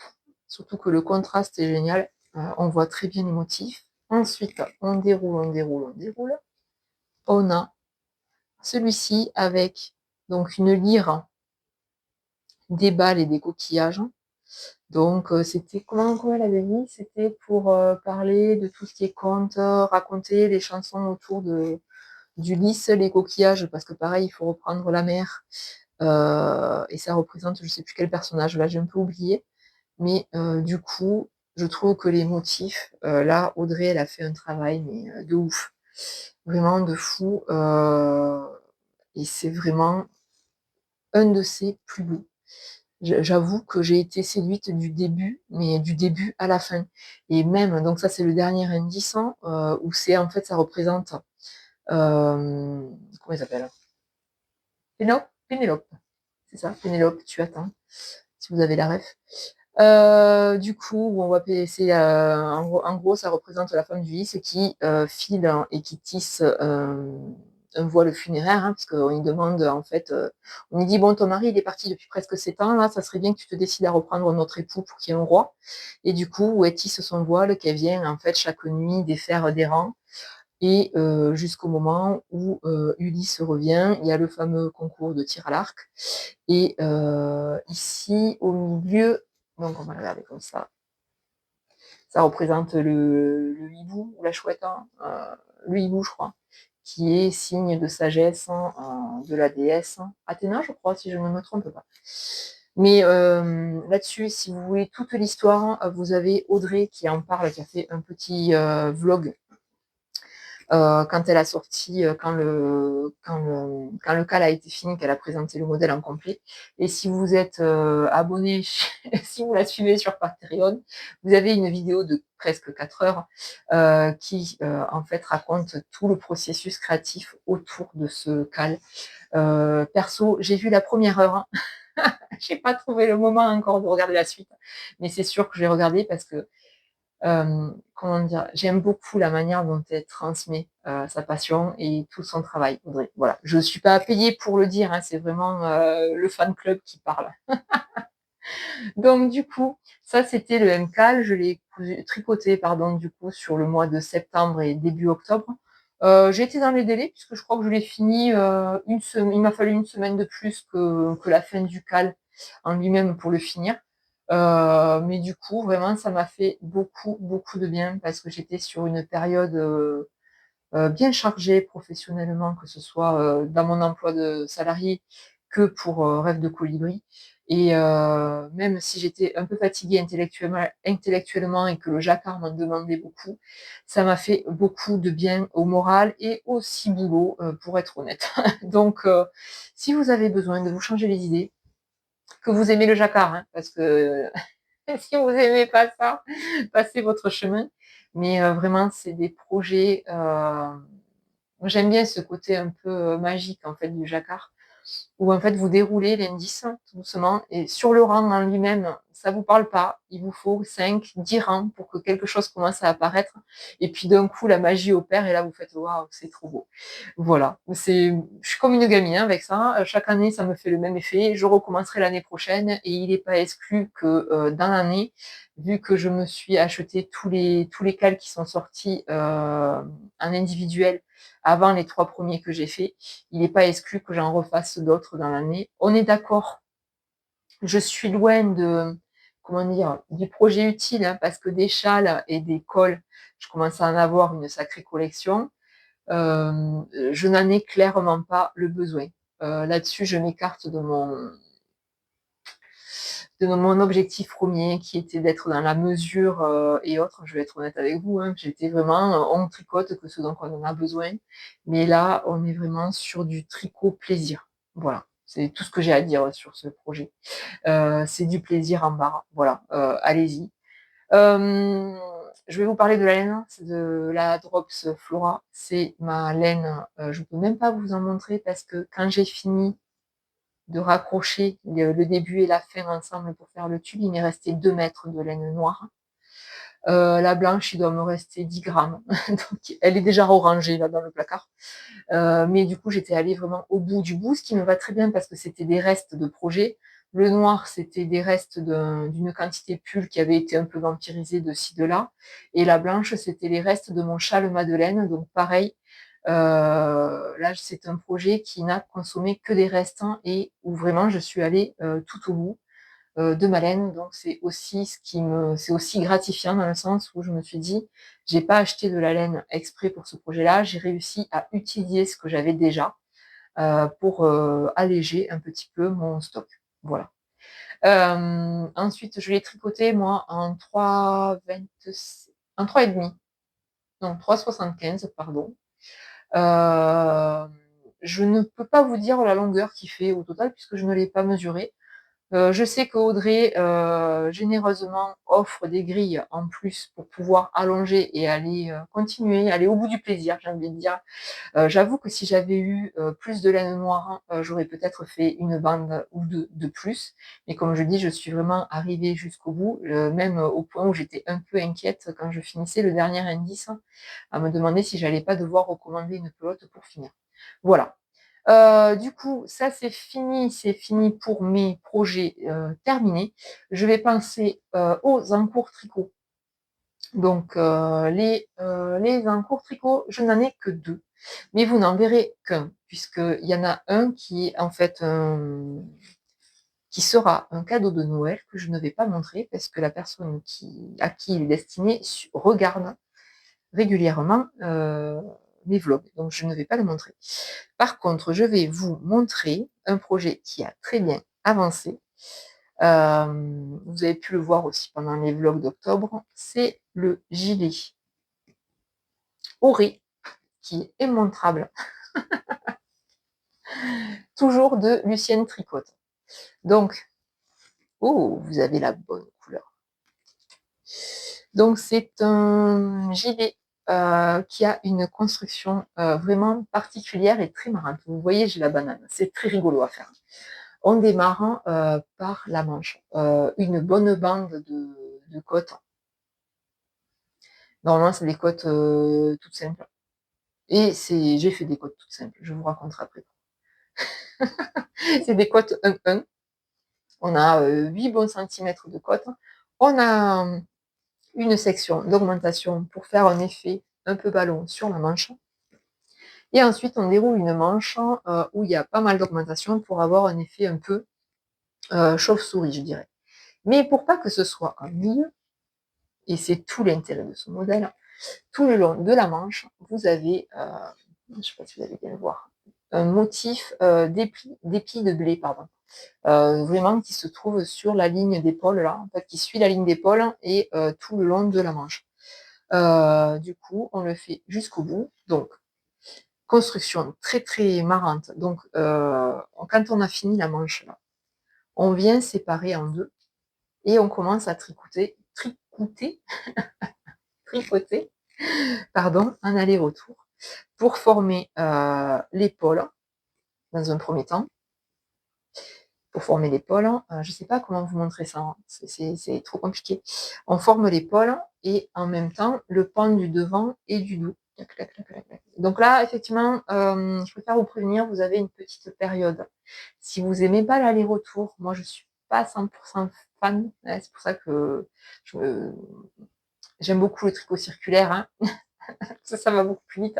surtout que le contraste est génial. On voit très bien les motifs. Ensuite, on déroule. On a celui-ci avec donc une lyre, des balles et des coquillages. Donc c'était comment elle avait dit? C'était pour parler de tout ce qui est conte, raconter les chansons autour d'Ulysse, les coquillages, parce que pareil, il faut reprendre la mer. Et ça représente, je sais plus quel personnage, là j'ai un peu oublié. Mais du coup, je trouve que les motifs, là, Audrey, elle a fait un travail, mais de ouf. Vraiment de fou. Et c'est vraiment un de ses plus beaux. J'avoue que j'ai été séduite du début, mais du début à la fin. Et même, donc ça c'est le dernier indice, hein, où c'est en fait ça représente, comment il s'appelle? Pénélope, c'est ça, Pénélope, tu attends, si vous avez la ref. Du coup, on va c'est en gros, ça représente la femme du lys qui file et qui tisse un voile funéraire, hein, parce qu'on lui demande en fait, on lui dit bon, ton mari il est parti depuis presque 7 ans, là, ça serait bien que tu te décides à reprendre notre époux pour qu'il y ait un roi. Et du coup, elle tisse son voile qu'elle vient en fait chaque nuit défaire des rangs. Et jusqu'au moment où Ulysse revient, il y a le fameux concours de tir à l'arc. Et ici, au milieu, donc on va regarder comme ça représente le hibou ou la chouette, hein, le hibou, je crois, qui est signe de sagesse, hein, de la déesse Athéna, je crois, si je ne me trompe pas. Mais là-dessus, si vous voulez toute l'histoire, vous avez Audrey qui en parle, qui a fait un petit vlog quand elle a sorti, quand le cal a été fini, qu'elle a présenté le modèle en complet. Et si vous êtes abonné, si vous la suivez sur Patreon, vous avez une vidéo de presque 4 heures qui en fait raconte tout le processus créatif autour de ce cal. Perso, j'ai vu la première heure. Hein. J'ai pas trouvé le moment encore de regarder la suite, mais c'est sûr que je vais regarder parce que Comment dire? J'aime beaucoup la manière dont elle transmet, sa passion et tout son travail, Audrey. Voilà, je suis pas payée pour le dire, hein, c'est vraiment, le fan club qui parle. Donc du coup, ça c'était le MCAL, je l'ai tricoté pardon, du coup sur le mois de septembre et début octobre. J'ai été dans les délais puisque je crois que je l'ai fini, il m'a fallu une semaine de plus que la fin du CAL en lui-même pour le finir. Mais du coup, vraiment, ça m'a fait beaucoup, beaucoup de bien parce que j'étais sur une période bien chargée professionnellement, que ce soit dans mon emploi de salarié que pour Rêve de Colibri. Et même si j'étais un peu fatiguée intellectuellement et que le jacquard m'en demandait beaucoup, ça m'a fait beaucoup de bien au moral et au ciboulot, pour être honnête. Donc, si vous avez besoin de vous changer les idées, que vous aimez le jacquard, hein, parce que si vous aimez pas ça, passez votre chemin. Mais vraiment, c'est des projets. J'aime bien ce côté un peu magique en fait du jacquard où en fait vous déroulez l'indice tout doucement et sur le rang en lui-même, ça vous parle pas. Il vous faut 5, 10 rangs pour que quelque chose commence à apparaître. Et puis d'un coup, la magie opère et là vous faites waouh, c'est trop beau. Voilà. Je suis comme une gamine hein, avec ça. Chaque année, ça me fait le même effet. Je recommencerai l'année prochaine et il n'est pas exclu que dans l'année, vu que je me suis acheté tous les cals qui sont sortis en individuel avant les 3 premiers que j'ai faits, il n'est pas exclu que j'en refasse d'autres dans l'année. On est d'accord, je suis loin de, comment dire, du projet utile, hein, parce que des châles et des cols, je commence à en avoir une sacrée collection. Je n'en ai clairement pas le besoin. Là-dessus, je m'écarte de mon objectif premier, qui était d'être dans la mesure et autres. Je vais être honnête avec vous, hein, j'étais vraiment, on tricote que ce dont on en a besoin. Mais là, on est vraiment sur du tricot plaisir. Voilà, c'est tout ce que j'ai à dire sur ce projet. C'est du plaisir en barre. Voilà, allez-y. Euh, je vais vous parler de la laine, c'est de la Drops Flora. C'est ma laine. Je ne peux même pas vous en montrer parce que quand j'ai fini de raccrocher le début et la fin ensemble pour faire le tube, il m'est resté 2 mètres de laine noire. La blanche, il doit me rester 10 grammes. Donc, elle est déjà orangée là dans le placard. Mais du coup, j'étais allée vraiment au bout du bout, ce qui me va très bien parce que c'était des restes de projet. Le noir, c'était des restes d'une quantité de pull qui avait été un peu vampirisée de ci, de là. Et la blanche, c'était les restes de mon châle Madeleine. Donc pareil, là, c'est un projet qui n'a consommé que des restes hein, et où vraiment je suis allée tout au bout de ma laine. Donc c'est aussi gratifiant dans le sens où je me suis dit, j'ai pas acheté de la laine exprès pour ce projet-là, j'ai réussi à utiliser ce que j'avais déjà pour alléger un petit peu mon stock. Voilà. Ensuite, je l'ai tricoté moi en 3,26, en 3,5, non 3,75 pardon. Je ne peux pas vous dire la longueur qu'il fait au total puisque je ne l'ai pas mesuré. Je sais qu'Audrey, généreusement, offre des grilles en plus pour pouvoir allonger et aller continuer, aller au bout du plaisir, j'ai envie de dire. J'avoue que si j'avais eu plus de laine noire, j'aurais peut-être fait une bande ou deux de plus. Mais comme je dis, je suis vraiment arrivée jusqu'au bout, même au point où j'étais un peu inquiète quand je finissais le dernier indice, à me demander si j'allais pas devoir recommander une pelote pour finir. Voilà. Du coup, ça c'est fini pour mes projets terminés. Je vais penser aux encours tricot. Donc les encours tricot, je n'en ai que 2, mais vous n'en verrez qu'un, puisqu'il y en a un qui est en fait qui sera un cadeau de Noël que je ne vais pas montrer parce que la personne à qui il est destiné regarde régulièrement mes vlogs, donc je ne vais pas le montrer. Par contre, je vais vous montrer un projet qui a très bien avancé. Vous avez pu le voir aussi pendant les vlogs d'octobre, c'est le gilet Auré qui est immontrable, toujours de Lucienne Tricotte. Donc, oh, vous avez la bonne couleur. Donc, c'est un gilet qui a une construction vraiment particulière et très marrante. Vous voyez, j'ai la banane. C'est très rigolo à faire. On démarre par la manche. Une bonne bande de côte Normalement, c'est des côtes toutes simples. Et j'ai fait des côtes toutes simples, je vous raconterai après. C'est des côtes 1-1. On a 8 bons centimètres de côte. On a une section d'augmentation pour faire un effet un peu ballon sur la manche. Et ensuite, on déroule une manche où il y a pas mal d'augmentation pour avoir un effet un peu chauve-souris, je dirais. Mais pour pas que ce soit un milieu, et c'est tout l'intérêt de ce modèle, tout le long de la manche, vous avez, je ne sais pas si vous allez bien le voir, un motif d'épi de blé, pardon. Vraiment qui se trouve sur la ligne d'épaule, là, en fait, qui suit la ligne d'épaule et tout le long de la manche. Du coup, on le fait jusqu'au bout. Donc, construction très très marrante. Donc, quand on a fini la manche, là, on vient séparer en deux et on commence à tricoter, pardon, en aller-retour pour former l'épaule dans un premier temps. Pour former l'épaule, je ne sais pas comment vous montrer ça, hein. C'est trop compliqué. On forme l'épaule et en même temps le pan du devant et du dos. Donc là, effectivement, je préfère vous prévenir, vous avez une petite période. Si vous n'aimez pas l'aller-retour, moi je suis pas 100% fan, c'est pour ça que j'aime beaucoup le tricot circulaire, hein. Ça va beaucoup plus vite.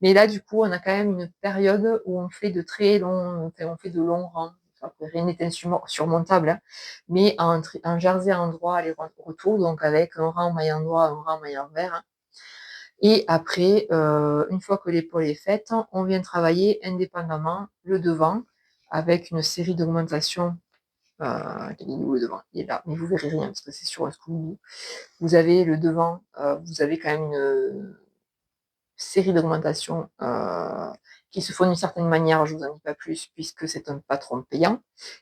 Mais là, du coup, on a quand même une période où on fait de très longs, enfin, on fait de longs rangs. Après, rien n'est insurmontable, hein. Mais en jersey endroit, aller-retour, donc avec un rang maille endroit, un rang maille envers, hein. Et après, une fois que l'épaule est faite, on vient travailler indépendamment le devant avec une série d'augmentations. Il est où le devant? Il est là, mais vous verrez rien parce que c'est sur un scooby. Vous avez le devant, vous avez quand même une série d'augmentations qui se font d'une certaine manière, je ne vous en dis pas plus, puisque c'est un patron payant,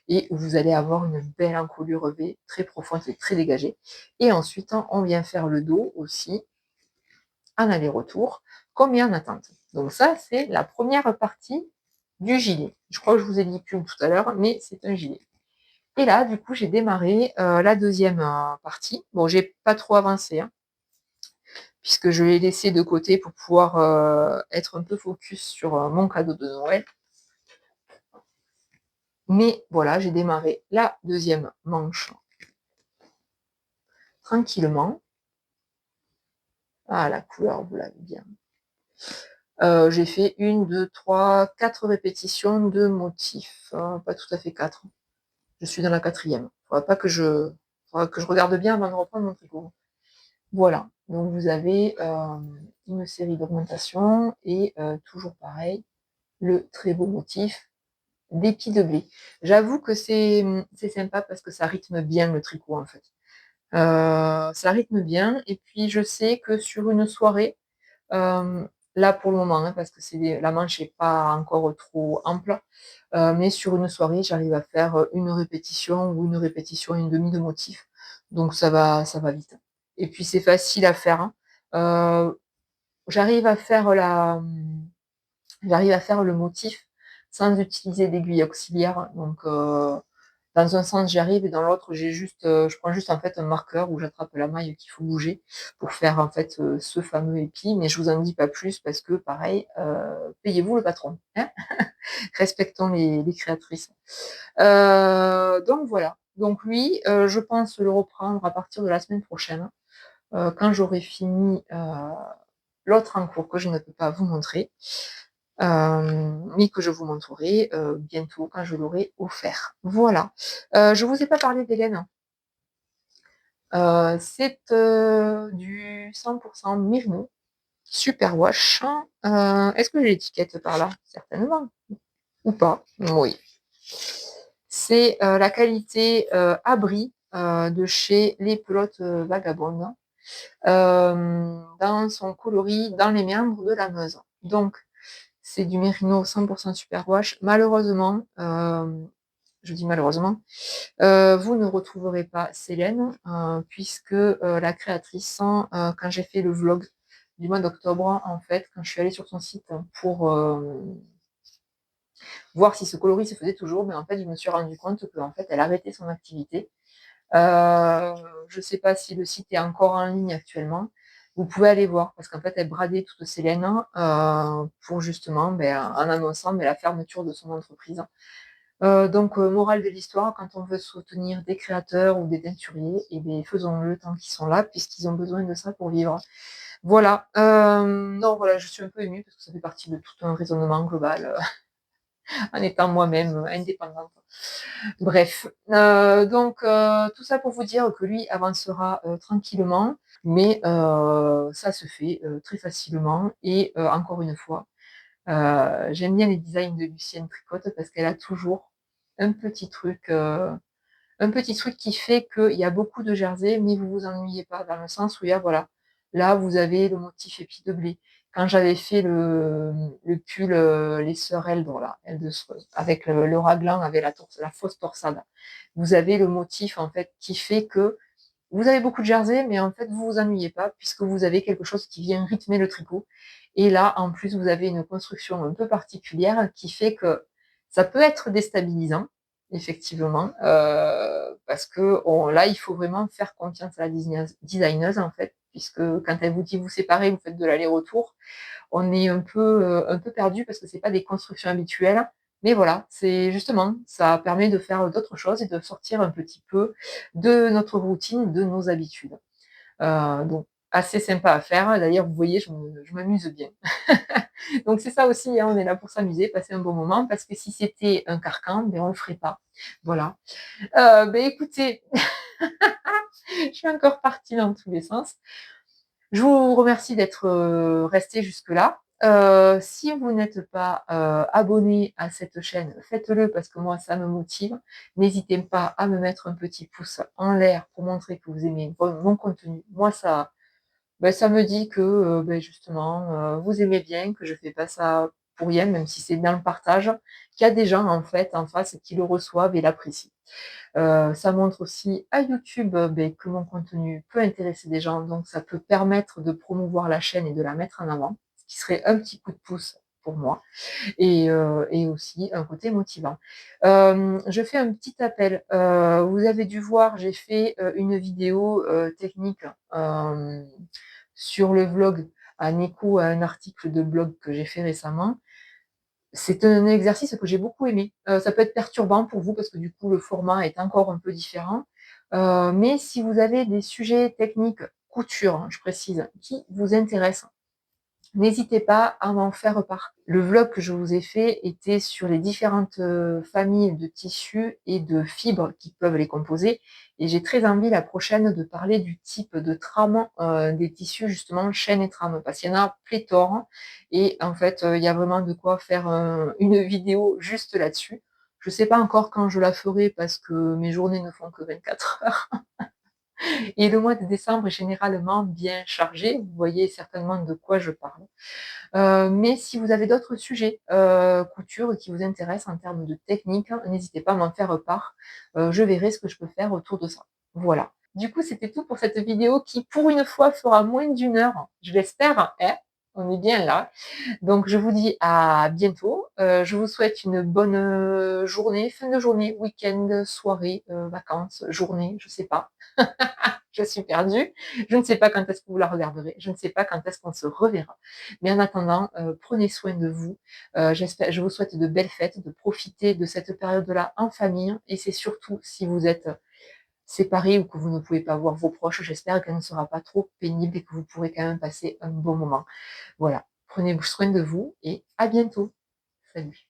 et où vous allez avoir une belle encolure V très profonde et très dégagée. Et ensuite, on vient faire le dos aussi, en aller-retour, comme et en attente. Donc ça, c'est la première partie du gilet. Je crois que je vous ai dit pull tout à l'heure, mais c'est un gilet. Et là, du coup, j'ai démarré la deuxième partie. Bon, j'ai pas trop avancé, hein, puisque je l'ai laissé de côté pour pouvoir être un peu focus sur mon cadeau de Noël. Mais voilà, j'ai démarré la deuxième manche tranquillement. Ah, la couleur, vous l'avez bien. J'ai fait 1, 2, 3, 4 répétitions de motifs. Pas tout à fait 4. Je suis dans la quatrième. Faudra que je regarde bien avant de reprendre mon tricot. Voilà, donc vous avez une série d'augmentations et toujours pareil, le très beau motif d'épi de blé. J'avoue que c'est sympa parce que ça rythme bien le tricot en fait. Ça rythme bien et puis je sais que sur une soirée, là pour le moment, hein, parce que la manche n'est pas encore trop ample, mais sur une soirée, j'arrive à faire une répétition ou une répétition et une demi de motif. Donc ça va vite. Et puis c'est facile à faire, hein. J'arrive à faire le motif sans utiliser d'aiguille auxiliaire. Donc dans un sens j'arrive et dans l'autre je prends juste en fait un marqueur où j'attrape la maille qu'il faut bouger pour faire en fait ce fameux épi. Mais je vous en dis pas plus parce que pareil, payez-vous le patron, hein. Respectons les créatrices. Donc voilà. Donc lui, je pense le reprendre à partir de la semaine prochaine, quand j'aurai fini l'autre en cours que je ne peux pas vous montrer, mais que je vous montrerai bientôt quand je l'aurai offert. Voilà. Je ne vous ai pas parlé d'Hélène. C'est du 100% Mérino, super wash. Est-ce que j'ai l'étiquette par là? Certainement. Ou pas? Oui. C'est la qualité abri de chez Les Pelotes Vagabondes, dans son coloris dans les méandres de la Meuse. Donc, c'est du Mérino 100% superwash. Malheureusement, je dis malheureusement, vous ne retrouverez pas Célène, puisque la créatrice, quand j'ai fait le vlog du mois d'octobre, en fait, quand je suis allée sur son site pour voir si ce coloris se faisait toujours, mais en fait, je me suis rendu compte qu'en fait, elle arrêtait son activité. Je ne sais pas si le site est encore en ligne actuellement, vous pouvez aller voir parce qu'en fait, elle bradait toutes ses laines pour justement, en annonçant la fermeture de son entreprise. Donc, morale de l'histoire, quand on veut soutenir des créateurs ou des teinturiers, et bien, faisons-le tant qu'ils sont là, puisqu'ils ont besoin de ça pour vivre. Voilà. Non, voilà, je suis un peu émue parce que ça fait partie de tout un raisonnement global, en étant moi-même indépendante. Bref, donc tout ça pour vous dire que lui avancera tranquillement, mais ça se fait très facilement. Et encore une fois, j'aime bien les designs de Lucienne Tricotte parce qu'elle a toujours un petit truc, euh, un petit truc qui fait qu'il y a beaucoup de jersey, mais vous vous ennuyez pas, dans le sens où il y a, voilà, là vous avez le motif épi de blé. Quand j'avais fait le pull les sœurs Eldre, là, avec le raglan, avec la fausse torsade, vous avez le motif en fait qui fait que vous avez beaucoup de jersey, mais en fait vous vous ennuyez pas puisque vous avez quelque chose qui vient rythmer le tricot. Et là, en plus, vous avez une construction un peu particulière qui fait que ça peut être déstabilisant, effectivement, parce que là, il faut vraiment faire confiance à la designeuse, en fait, puisque quand elle vous dit vous séparez, vous faites de l'aller-retour, on est un peu perdu parce que c'est pas des constructions habituelles. Mais voilà, c'est justement, ça permet de faire d'autres choses et de sortir un petit peu de notre routine, de nos habitudes. Donc, assez sympa à faire. D'ailleurs, vous voyez, je m'amuse bien. Donc, c'est ça aussi, hein, on est là pour s'amuser, passer un bon moment, parce que si c'était un carcan, on le ferait pas. Voilà. Écoutez, je suis encore partie dans tous les sens. Je vous remercie d'être resté jusque-là. Si vous n'êtes pas abonné à cette chaîne, faites-le parce que moi, ça me motive. N'hésitez pas à me mettre un petit pouce en l'air pour montrer que vous aimez mon contenu. Moi, ça me dit que justement, vous aimez bien, que je fais pas ça pour rien, même si c'est dans le partage, qu'il y a des gens en fait en face qui le reçoivent et l'apprécient. Ça montre aussi à YouTube que mon contenu peut intéresser des gens, donc ça peut permettre de promouvoir la chaîne et de la mettre en avant, ce qui serait un petit coup de pouce pour moi, et aussi un côté motivant. Je fais un petit appel. Vous avez dû voir, j'ai fait une vidéo technique sur le vlog, en écho à un article de blog que j'ai fait récemment. C'est un exercice que j'ai beaucoup aimé. Ça peut être perturbant pour vous parce que du coup le format est encore un peu différent. Mais si vous avez des sujets techniques, couture, hein, je précise, qui vous intéressent, n'hésitez pas à m'en faire part. Le vlog que je vous ai fait était sur les différentes familles de tissus et de fibres qui peuvent les composer. Et j'ai très envie la prochaine de parler du type de trame des tissus, justement, chaîne et trame, parce qu'il y en a pléthore. Et en fait, il y a vraiment de quoi faire une vidéo juste là-dessus. Je ne sais pas encore quand je la ferai parce que mes journées ne font que 24 heures. Et le mois de décembre est généralement bien chargé. Vous voyez certainement de quoi je parle. Mais si vous avez d'autres sujets couture qui vous intéressent en termes de technique, hein, n'hésitez pas à m'en faire part. Je verrai ce que je peux faire autour de ça. Voilà. Du coup, c'était tout pour cette vidéo qui, pour une fois, fera moins d'1 heure. Je l'espère, hein, on est bien là. Donc, je vous dis à bientôt. Je vous souhaite une bonne journée, fin de journée, week-end, soirée, vacances, journée, je sais pas. Je suis perdue. Je ne sais pas quand est-ce que vous la regarderez. Je ne sais pas quand est-ce qu'on se reverra. Mais en attendant, prenez soin de vous. Je vous souhaite de belles fêtes, de profiter de cette période-là en famille. Et c'est surtout si vous êtes séparés ou que vous ne pouvez pas voir vos proches, j'espère qu'elle ne sera pas trop pénible et que vous pourrez quand même passer un bon moment. Voilà. Prenez soin de vous et à bientôt. Salut.